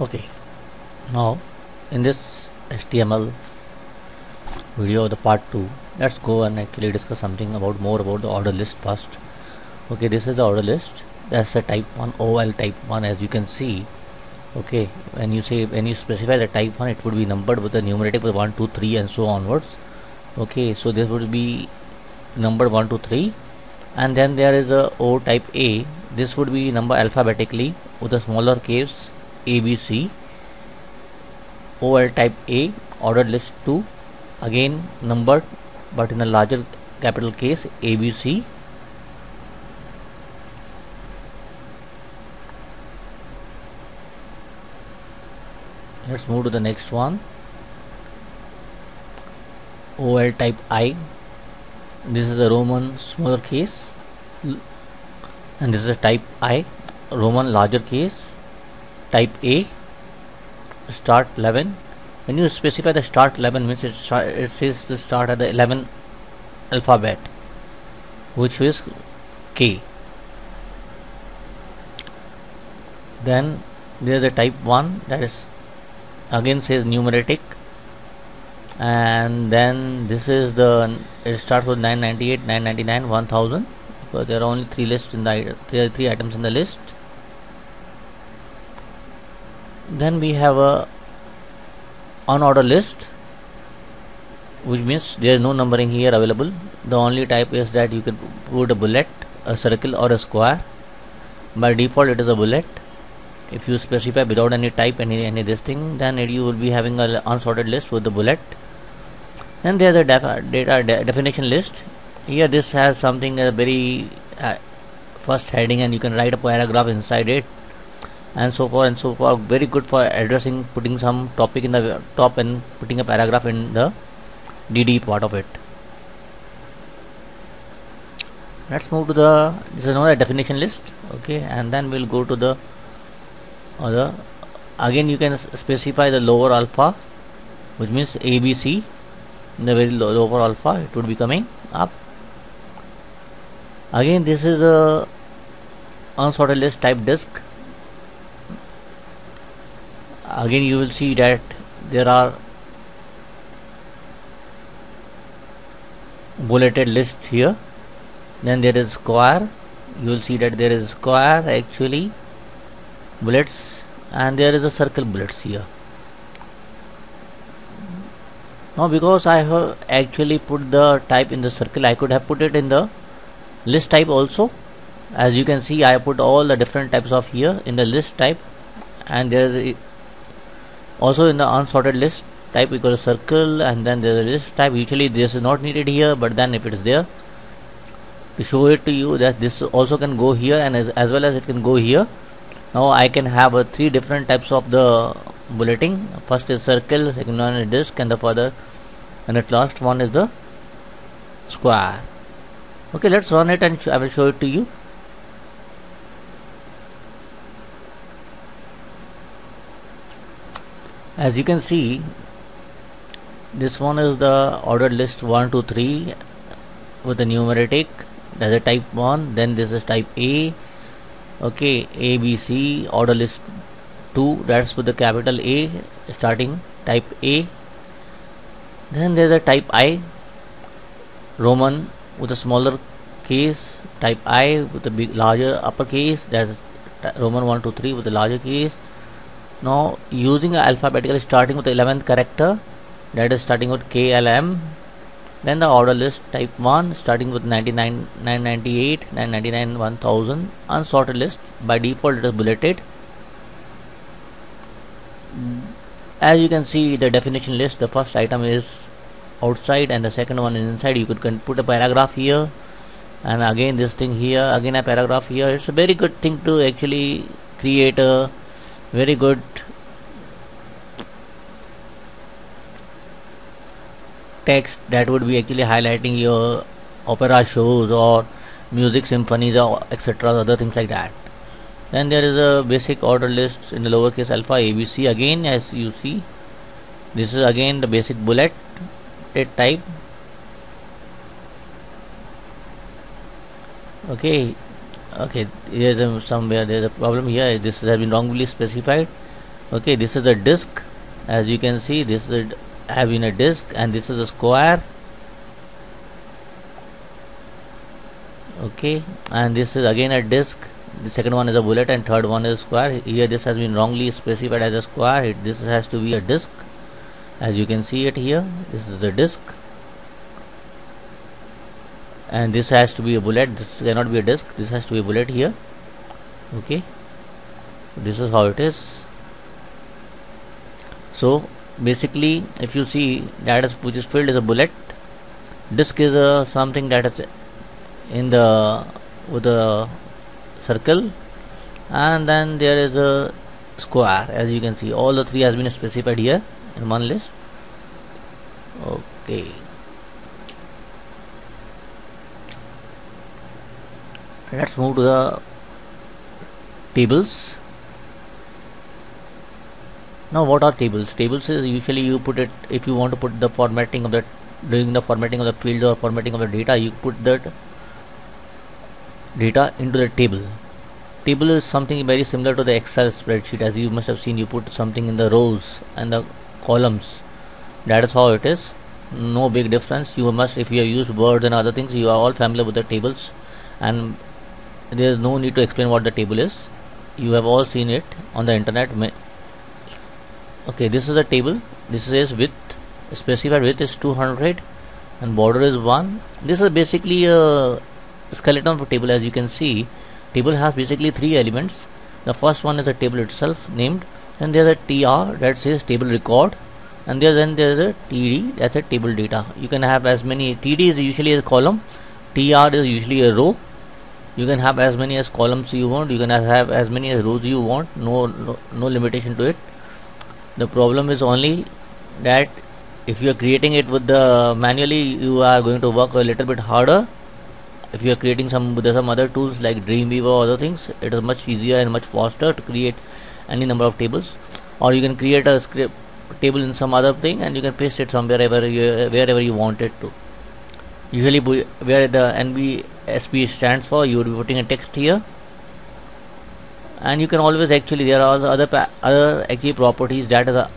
Okay, now in this HTML video, the part 2, let's go and actually discuss something about more about the order list first. Okay, this is the order list. That's the type 1 OL type 1, as you can see. Okay, when you specify the type 1, it would be numbered with the numeratic with 1 2 3 and so onwards. Okay, so this would be numbered 1 2 3, and then there is a O type A. This would be numbered alphabetically with a smaller case ABC. OL type A, ordered list 2, again numbered but in a larger capital case ABC. Let's move to the next one. OL type I. This is the Roman smaller case, and this is a type I, Roman larger case. Type A, start 11. When you specify the start 11 means it says to start at the 11 alphabet, which is K. Then there is a type 1, that is again says numeratic, and then this is it starts with 998, 999, 1000, because there are only three items in the list. Then we have a unordered list, which means there is no numbering here available. The only type is that you can put a bullet, a circle or a square. By default it is a bullet. If you specify without any type, any this thing, then you will be having an unsorted list with the bullet. Then there is a definition list. Here this has something a very first heading, and you can write a paragraph inside it, and so forth and so forth. Very good for addressing, putting some topic in the top and putting a paragraph in the DD part of it. Let's move to this is another definition list. Okay, and then we'll go to the other. Again you can specify the lower alpha, which means ABC. In the very lower alpha it would be coming up. Again this is a unsorted list type disk. Again you will see that there are bulleted list here. Then there is square. You will see that there is square actually bullets, and there is a circle bullets here. Now because I have actually put the type in the circle, I could have put it in the list type also. As you can see, I put all the different types of here in the list type, and there is also in the unsorted list type we got a circle, and then there is a list type. Usually this is not needed here, but then if it is there, to show it to you that this also can go here, and as well as it can go here. Now I can have three different types of the bulleting. First is circle, second one is disk, and the last one is the square. Okay, let's run it and I will show it to you. As you can see, this one is the ordered list 1 2 3 with the numeratic. That's a type 1. Then this is type A. Okay, ABC, order list 2, that's with the capital A starting, type A. Then there is a type I, Roman with a smaller case, type I with a larger uppercase, that's Roman 1 2 3 with a larger case. Now using alphabetical starting with the 11th character, that is starting with KLM. Then the order list type 1 starting with 99, 998, 999, 1000. Unsorted list, by default it is bulleted. As you can see, the definition list, the first item is outside and the second one is inside. You could put a paragraph here, and again this thing here, again a paragraph here. It's a very good thing to actually create a very good text that would be actually highlighting your opera shows or music symphonies or etc. other things like that. Then there is a basic order list in the lowercase alpha ABC. Again, as you see, this is again the basic bullet type. Okay, here's somewhere there's a problem here. This has been wrongly specified. Okay, this is the disk. As you can see, this is having a disk, and this is a square. Okay, and this is again a disk. The second one is a bullet, and third one is square. Here this has been wrongly specified as a square. This has to be a disk. As you can see it here, this is the disk, and this has to be a bullet. This cannot be a disk. This has to be a bullet here. Okay, this is how it is. So basically, if you see that is which is filled is a bullet, disk is something that is in the with a circle, and then there is a square. As you can see, all the three has been specified here in one list. Okay, let's move to the tables. Now what are tables? Tables is usually you put it if you want to put the formatting of the doing the formatting of the field or formatting of the data, you put that data into the table. Table is something very similar to the Excel spreadsheet. As you must have seen, you put something in the rows and the columns. That is how it is. No big difference. You must, if you have used Word and other things, you are all familiar with the tables, and there is no need to explain what the table is. You have all seen it on the internet. Okay, this is the table. This is width. Specified width is 200 and border is 1. This is basically a skeleton of a table. As you can see, table has basically three elements. The first one is the table itself named, then there is a TR that says table record, and then there is a TD, that's a table data. You can have as many. TD is usually a column, TR is usually a row. You can have as many as columns you want, you can have as many as rows you want. No limitation to it. The problem is only that if you are creating it with the manually, you are going to work a little bit harder. If you are creating some other tools like Dreamweaver or other things, it is much easier and much faster to create any number of tables. Or you can create a script table in some other thing and you can paste it somewhere wherever you want it to. Usually where the NBSP stands for, you will be putting a text here, and you can always actually, there are other actually properties that are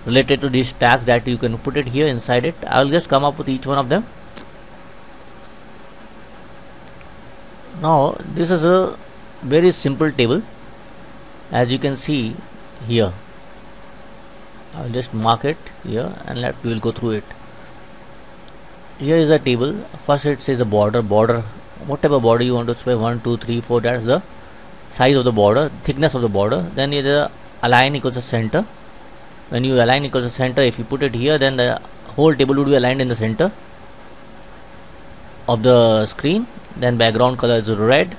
related to these tags that you can put it here inside it. I will just come up with each one of them. Now this is a very simple table. As you can see here, I will just mark it here and we will go through it. Here is a table. First it says the border, whatever border you want to specify, 1 2 3 4, that's the size of the border, thickness of the border. Then here is align equals to center. When you align equals to center, if you put it here, then the whole table would be aligned in the center of the screen. Then background color is red.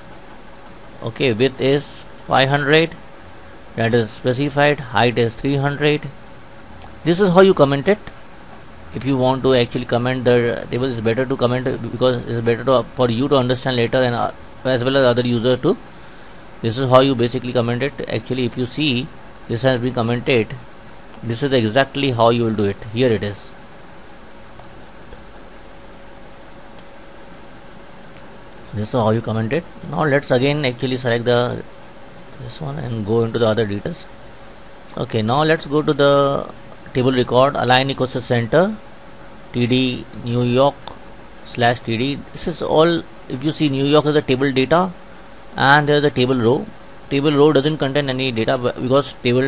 Okay, width is 500, that is specified. Height is 300. This is how you comment it. If you want to actually comment the table, it's better to comment it because it's better for you to understand later, and as well as other user too. This is how you basically comment it. Actually, if you see, this has been commented. This is exactly how you will do it. Here it is. This is how you comment it. Now let's again actually select this one and go into the other details. Okay, now let's go to the table record. Align equals to center. TD New York /TD. This is all. If you see, New York is the table data, and there is a table row. Table row doesn't contain any data because table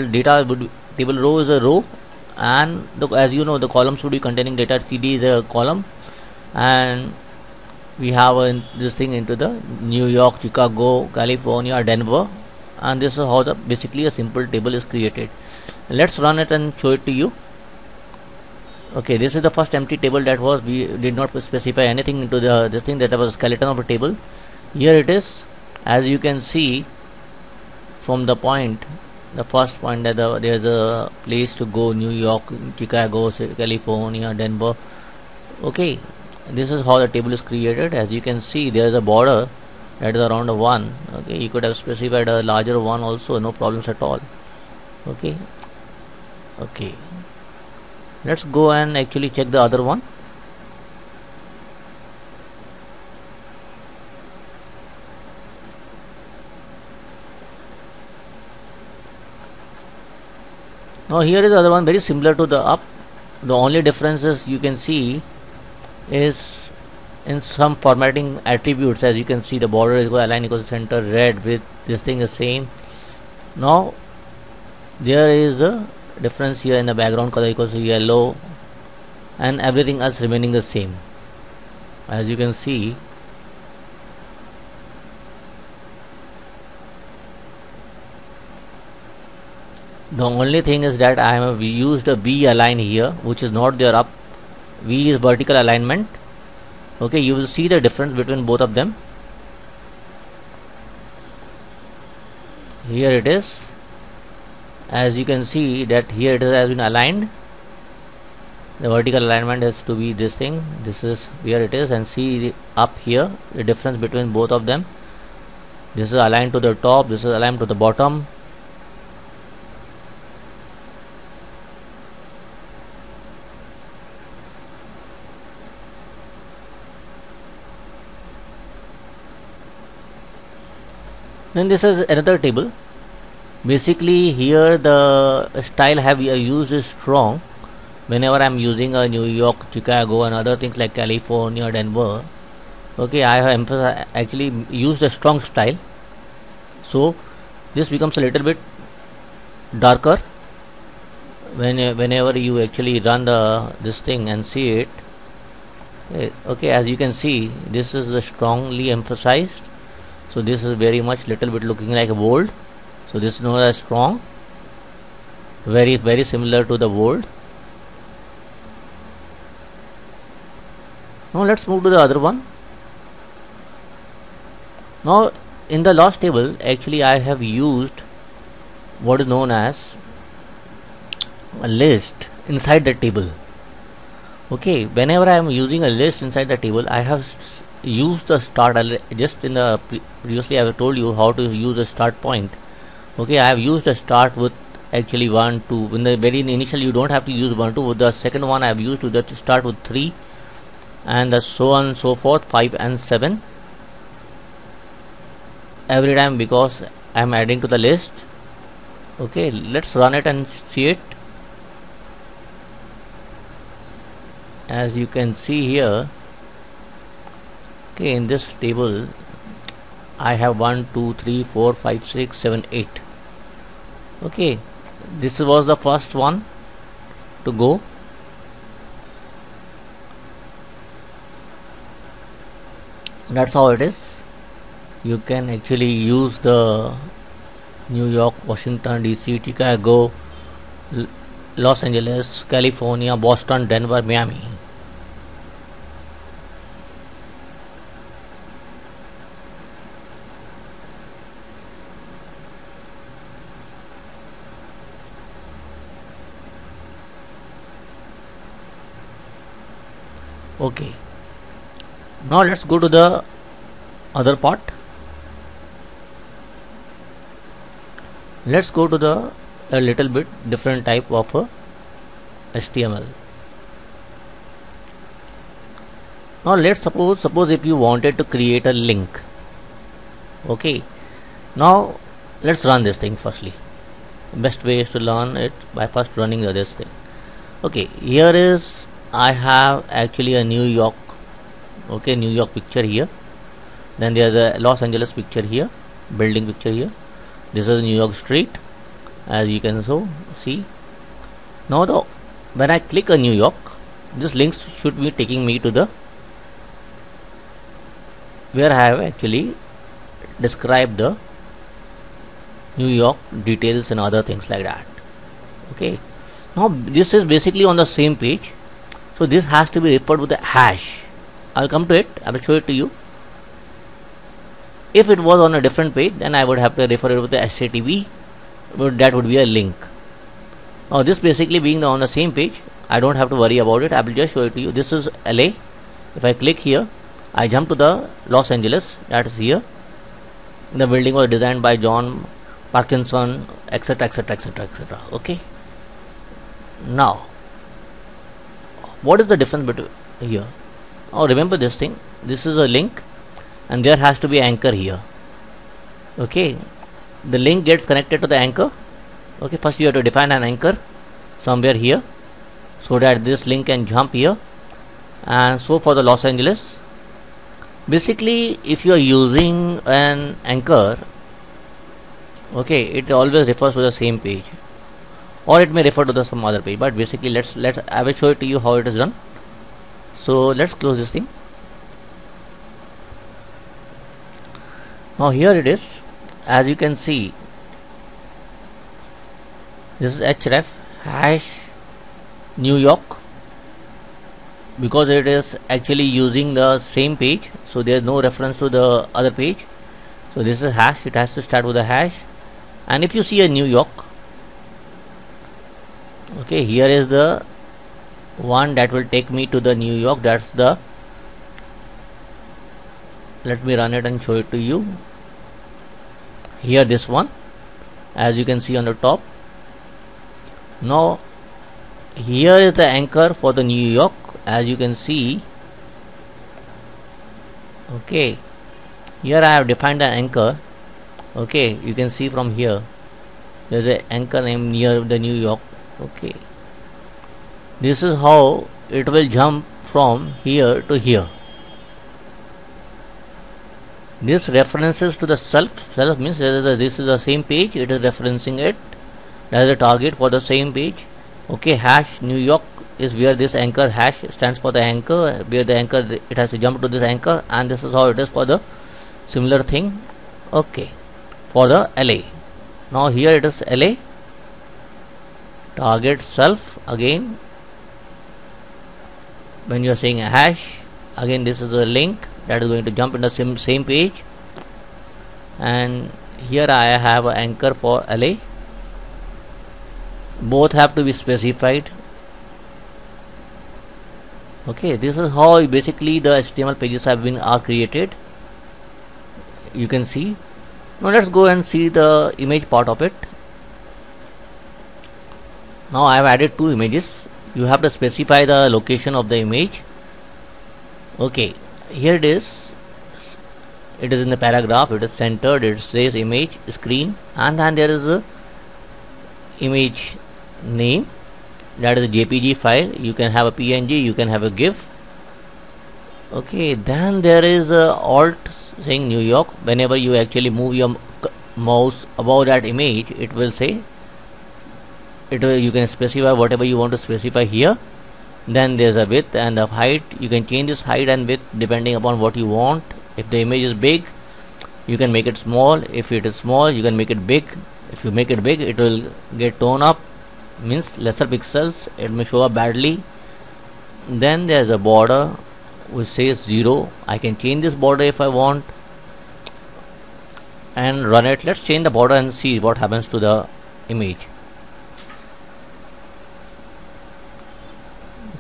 row is a row, and as you know, the columns would be containing data. CD is a column, and we have this thing into the New York, Chicago, California, Denver, and this is how basically a simple table is created. Let's run it and show it to you. Okay, this is the first empty table that was, we did not specify anything into this thing, that was a skeleton of a table. Here it is. As you can see from the first point, that there is a place to go: New York, Chicago, California, Denver. Okay, this is how the table is created. As you can see, there is a border that is around 1. Okay, you could have specified a larger one also, no problems at all. Okay, let's go and actually check the other one. Now here is the other one, very similar to the up. The only differences you can see is in some formatting attributes. As you can see, the border is align equals center, red with this thing is same. Now there is a difference here in the background color equals to yellow, and everything else remaining the same. As you can see, the only thing is that I have used a V align here, which is not there up. V is vertical alignment. Okay, you will see the difference between both of them. Here it is. As you can see that here it has been aligned. The vertical alignment is to be this thing. This is where it is, and see up here the difference between both of them. This is aligned to the top. This is aligned to the bottom. Then this is another table. Basically here the style have used is strong. Whenever I am using a New York, Chicago and other things like California, Denver, okay, I have actually used a strong style. So this becomes a little bit darker whenever you actually run this thing and see it. Okay, as you can see, this is the strongly emphasized. So this is very much little bit looking like a bold. So this is known as strong. Very similar to the bold. Now let's move to the other one. Now in the last table, actually I have used what is known as a list inside the table. Okay, whenever I am using a list inside the table, I have used the start. Just in the previously I have told you how to use a start point. Okay, I have used a start with actually 1, 2. In the very initial you don't have to use 1, 2. With the second one I have used to start with 3, and so on and so forth, 5 and 7 every time, because I am adding to the list. Okay, let's run it and see it. As you can see here, okay, in this table I have 1, 2, 3, 4, 5, 6, 7, 8. Okay, this was the first one to go. That's how it is. You can actually use the New York, Washington DC, Chicago, Los Angeles, California, Boston, Denver, Miami. Okay, now let's go to the other part. Let's go to a little bit different type of HTML. Now let's suppose if you wanted to create a link. Okay, now let's run this thing firstly. Best way is to learn it by first running this thing. Okay, here is I have actually a New York, okay, New York picture here. Then there is a Los Angeles picture here, building picture here. This is New York street, as you can see. Now when I click on New York, this link should be taking me to the where I have actually described the New York details and other things like that. Okay, now this is basically on the same page. So this has to be referred with a hash. I'll come to it. I will show it to you. If it was on a different page, then I would have to refer it with the HTTP. That would be a link. Now this basically being on the same page, I don't have to worry about it. I will just show it to you. This is LA. If I click here, I jump to the Los Angeles. That is here. The building was designed by John Parkinson, etc, etc, etc, etc. Okay. Now, what is the difference between here? Oh, remember this thing. This is a link, and there has to be anchor here. Okay, the link gets connected to the anchor. Okay, first you have to define an anchor. somewhere here, so that this link can jump here. And so for the Los Angeles, basically if you are using an anchor, okay, it always refers to the same page, or it may refer to some other page, but basically let's I will show it to you how it is done. So let's close this thing. Now here it is. As you can see, this is href hash New York, because it is actually using the same page, so there is no reference to the other page. So this is hash, it has to start with a hash. And if you see a New York, okay, here is the one that will take me to the New York. That's the, let me run it and show it to you. Here this one, as you can see on the top. Now here is the anchor for the New York, as you can see. Okay, here I have defined the anchor. Okay, you can see from here there is an anchor name near the New York. Okay, this is how it will jump from here to here. This references to the self means this is the same page, it is referencing it. That is the target for the same page. Okay, hash New York is where this anchor hash stands for the anchor, where the anchor, it has to jump to this anchor, and this is how it is for the similar thing. Okay, for the LA. Now here it is LA, target self. Again, when you are saying a hash, again this is the link that is going to jump in the same page. And here I have an anchor for LA. Both have to be specified. Okay, this is how basically the HTML pages are created. You can see. Now let's go and see the image part of it. Now I have added two images. You have to specify the location of the image. Okay, here it is. It is in the paragraph, it is centered, it says image screen, and then there is a image name, that is a JPG file. You can have a PNG, you can have a GIF. Okay, then there is a alt saying New York. Whenever you actually move your mouse above that image, it will say it. You can specify whatever you want to specify here. Then there's a width and a height. You can change this height and width depending upon what you want. If the image is big, you can make it small. If it is small, you can make it big. If you make it big, it will get torn up, means lesser pixels, it may show up badly. Then there's a border which says 0. I can change this border if I want and run it. Let's change the border and see what happens to the image.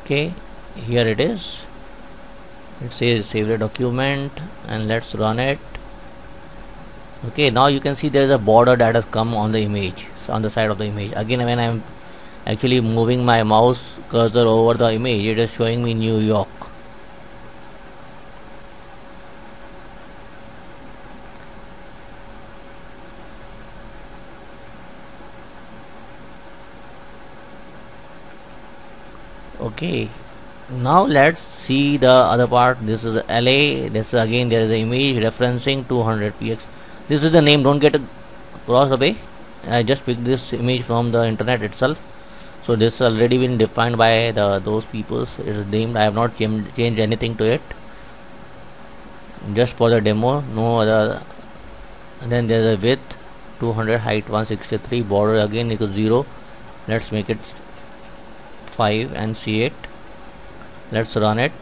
Okay, here it is. It says save the document, and let's run it. Okay, now you can see there is a border that has come on the image, so on the side of the image. Again, when I am actually moving my mouse cursor over the image, it is showing me New York. Okay, now let's see the other part. This is LA. This is again, there is an image referencing 200px. This is the name, don't get crossed away. I just picked this image from the internet itself, so this has already been defined by those people. It is named. I have not changed anything to it, just for the demo, no other. And then there is a width 200, height 163, border again equals 0. Let's make it 5 and see it. Let's run it.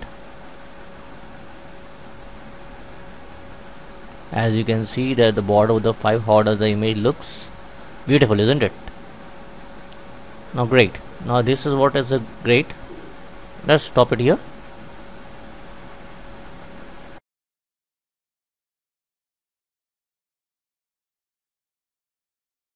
As you can see that the border with the 5, how does the image looks? Beautiful, isn't it? Now great. Now this is what is great. Let's stop it here.